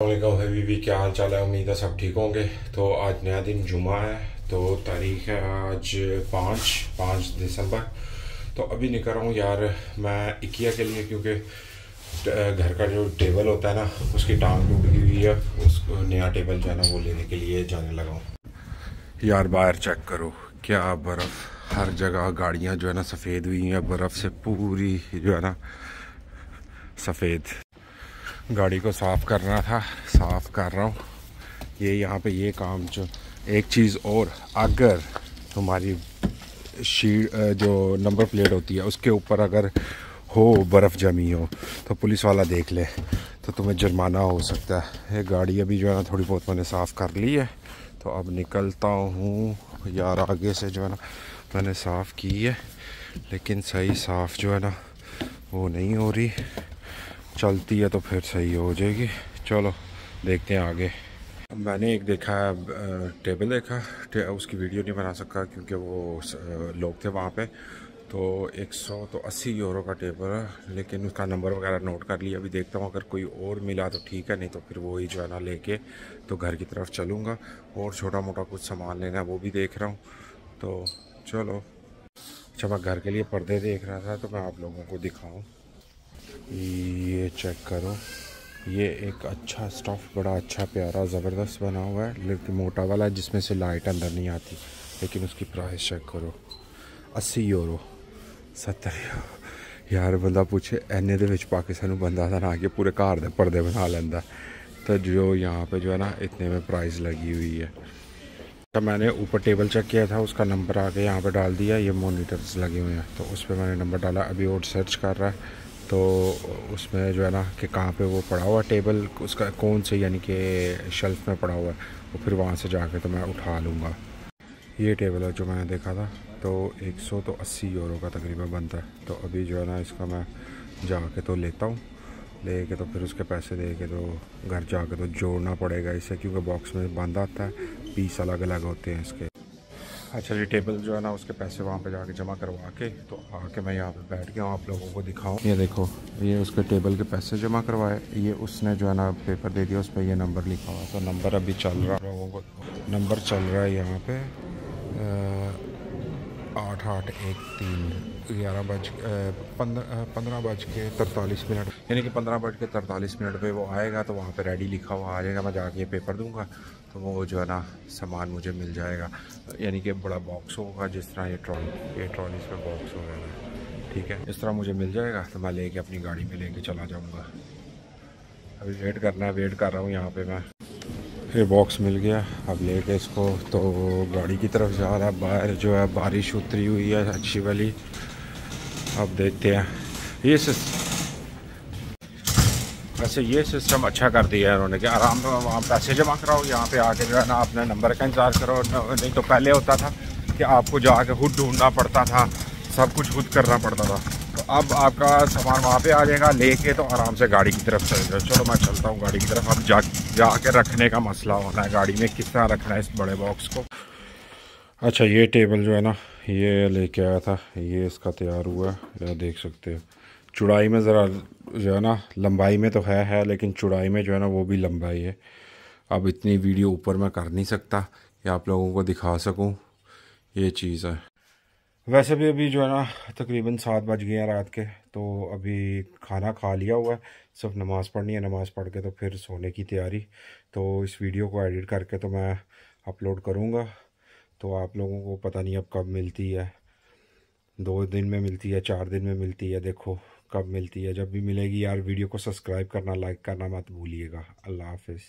वालेकुम हबीबी, क्या हाल चाल है। उम्मीद है सब ठीक होंगे। तो आज नया दिन जुमा है, तो तारीख है आज 5 दिसंबर। तो अभी निकल रहा हूँ यार मैं इकिया के लिए, क्योंकि घर का जो टेबल होता है ना, उसकी टांग टूट गई हुई है। उसको नया टेबल जो है ना वो लेने के लिए जाने लगा हूँ। यार बाहर चेक करो, क्या बर्फ़ हर जगह। गाड़ियाँ जो है ना सफ़ेद हुई हैं बर्फ़ से, पूरी जो है ना सफ़ेद। गाड़ी को साफ़ करना था, साफ़ कर रहा हूँ। ये यहाँ पे ये काम जो एक चीज़ और, अगर तुम्हारी शीट जो नंबर प्लेट होती है उसके ऊपर अगर हो बर्फ़ जमी हो तो पुलिस वाला देख ले तो तुम्हें जुर्माना हो सकता है। ये गाड़ी अभी जो है ना थोड़ी बहुत मैंने साफ़ कर ली है, तो अब निकलता हूँ यार। आगे से जो है ना मैंने साफ़ की है, लेकिन सही साफ़ जो है ना वो नहीं हो रही। चलती है तो फिर सही हो जाएगी। चलो देखते हैं आगे। मैंने एक देखा है टेबल देखा, उसकी वीडियो नहीं बना सका क्योंकि वो लोग थे वहाँ पे। तो 180 यूरो का टेबल है, लेकिन उसका नंबर वगैरह नोट कर लिया। अभी देखता हूँ अगर कोई और मिला तो ठीक है, नहीं तो फिर वही जो है ना लेके तो घर की तरफ चलूँगा। और छोटा मोटा कुछ सामान लेना है वो भी देख रहा हूँ। तो चलो। अच्छा, मैं घर के लिए पर्दे देख रहा था, तो मैं आप लोगों को दिखाऊँ। ये चेक करो, ये एक अच्छा स्टफ़, बड़ा अच्छा प्यारा ज़बरदस्त बना हुआ है, लेकिन मोटा वाला है जिसमें से लाइट अंदर नहीं आती। लेकिन उसकी प्राइस चेक करो, 80 यूरो, 70 यूरो। यार बंदा पूछे एने दे विच पाकिस्तान बंदा था ना आके पूरे घर दे पर्दे बना लेंदा। तो जो यहाँ पे जो है ना इतने में प्राइस लगी हुई है। तो मैंने ऊपर टेबल चेक किया था, उसका नंबर आके यहाँ पे डाल दिया। ये मॉनिटर्स लगे हुए हैं तो उस पर मैंने नंबर डाला। अभी और सर्च कर रहा है तो उसमें जो है ना कि कहाँ पे वो पड़ा हुआ टेबल, उसका कौन से यानी कि शेल्फ में पड़ा हुआ है, वो फिर वहाँ से जाके तो मैं उठा लूँगा। ये टेबल है जो मैंने देखा था, तो 180 यूरो का तकरीबन बनता है। तो अभी जो है ना इसका मैं जाके तो लेता हूँ, लेके तो फिर उसके पैसे दे के तो घर जाके तो जोड़ना पड़ेगा इसे, क्योंकि बॉक्स में बंद आता है, पीस अलग अलग होते हैं इसके। अच्छा, ये टेबल जो है ना उसके पैसे वहाँ पे जाके जमा करवा के तो आके मैं यहाँ पे बैठ गया हूँ आप लोगों को दिखाऊँ। ये देखो, ये उसके टेबल के पैसे जमा करवाए। ये उसने जो है ना पेपर दे दिया, उस पर ये नंबर लिखा हुआ। तो नंबर अभी चल रहा है, लोगों को नंबर चल रहा है यहाँ पे 8813 11:15 यानी कि 15:43 पे वो आएगा। तो वहाँ पे रेडी लिखा हुआ आ जाएगा। मैं जाके पेपर दूंगा तो वो जो है ना सामान मुझे मिल जाएगा। यानी कि बड़ा बॉक्स होगा, जिस तरह ये ट्रॉली पे बॉक्स हो रहा है, ठीक है, इस तरह मुझे मिल जाएगा। तो मैं लेके अपनी गाड़ी में लेके चला जाऊँगा। अभी वेट करना है, वेट कर रहा हूँ यहाँ पे मैं। ये बॉक्स मिल गया, अब लेके इसको तो गाड़ी की तरफ जा रहा है। बाहर जो है बारिश उतरी हुई है अच्छी वाली। अब देखते हैं। ये वैसे ये सिस्टम अच्छा कर दिया है उन्होंने कि आराम से वहाँ पैसे जमा कराओ, यहाँ पे आके जो है ना अपने नंबर का इंतज़ार करो। नहीं तो पहले होता था कि आपको जाके खुद ढूंढना पड़ता था, सब कुछ खुद करना पड़ता था। तो अब आपका सामान वहाँ पे आ जाएगा, लेके तो आराम से गाड़ी की तरफ चल जाओ। चलो मैं चलता हूँ गाड़ी की तरफ। अब जाके रखने का मसला होना है गाड़ी में, किस तरह रखना है इस बड़े बॉक्स को। अच्छा, ये टेबल जो है ना ये लेके आया था, ये इसका तैयार हुआ है, यह देख सकते हो। चौड़ाई में ज़रा जो है ना, लंबाई में तो है, लेकिन चौड़ाई में जो है ना वो भी लंबाई है। अब इतनी वीडियो ऊपर मैं कर नहीं सकता कि आप लोगों को दिखा सकूं, ये चीज़ है। वैसे भी अभी जो है ना तकरीबन 7 बज गए हैं रात के। तो अभी खाना खा लिया हुआ है, सिर्फ नमाज़ पढ़नी है। नमाज़ पढ़ के तो फिर सोने की तैयारी। तो इस वीडियो को एडिट करके तो मैं अपलोड करूँगा। तो आप लोगों को पता नहीं अब कब मिलती है, 2 दिन में मिलती है, 4 दिन में मिलती है, देखो कब मिलती है। जब भी मिलेगी यार वीडियो को सब्सक्राइब करना, लाइक करना मत भूलिएगा। अल्लाह हाफिज़।